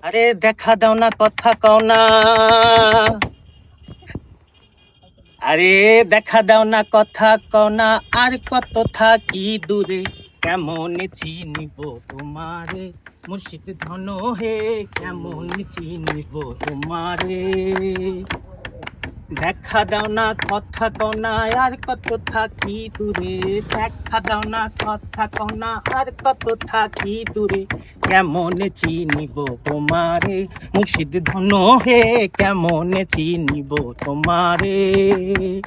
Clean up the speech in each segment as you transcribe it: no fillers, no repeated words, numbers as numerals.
আরে দেখা দাও না, কথা কও না। আরে দেখা দাও না, কথা কও না। আর কত থাকি দূরে, কেমন চিনিব তোমারে। মুর্শিদ ধন হে, কেমন চিনিব তোমারে। দেখা দাও না, কথা কও না। আর কত থাকি দূরে, দেখা দাও না, কথা কও না। আর কত থাকি দূরে, কেমন চিনিব তোমারে। মুর্শিদ ধন হে, কেমন চিনিব তোমারে।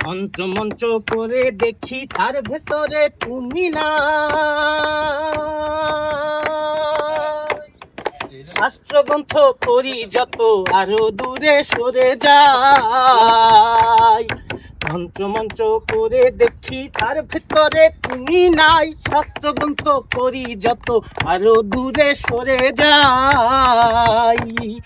মঞ্চ মঞ্চ করে দেখি, তার ভেতরে তুমি না। শাস্ত্র গ্রন্থ করি যত, আরো দূরে সরে যাই। মঞ্চ মঞ্চ করে দেখি, তার ভেতরে তুমি নাই। শাস্ত্র গ্রন্থ করি যত, আরো দূরে সরে যাই।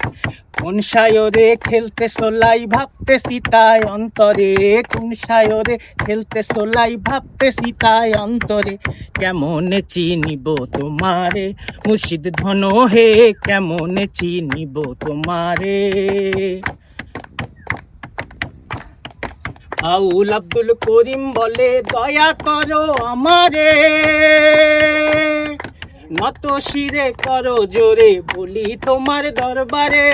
কোন সায়রে খেলতে সোলাই, ভাবতে সিতায় অন্তরে। কোন সায়রে খেলতে সোলাই, ভাবতে সিতায় অন্তরে। কেমন চিনিব তোমারে। মুর্শিদ ধন হে, কেমন চিনিব তোমারে। আউল আব্দুল করিম বলে, দয়া করো আমারে। নত শিরে করো জোরে, বলি তোমার দরবারে।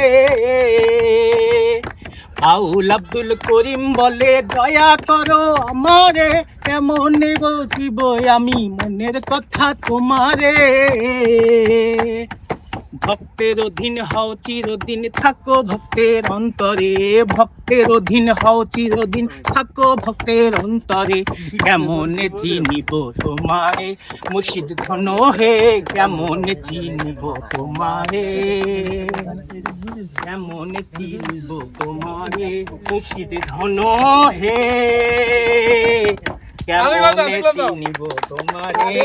আউল আব্দুল করিম বলে, দয়া করো আমারে। কেমন বুঝিব আমি মনের কথা তোমারে। ভক্তের অধীন হও চিরদিন, থাকো ভক্তের অন্তরে। ভক্তের অধীন হও চিরদিন, থাকো ভক্তের অন্তরে। কেমন চিনিব তোমারে। মুর্শিদ ধন হে, কেমন চিনিব তোমারে। কেমন চিনিব তোমারে। মুর্শিদ ধন হে, কেমন চিনিব তোমারে।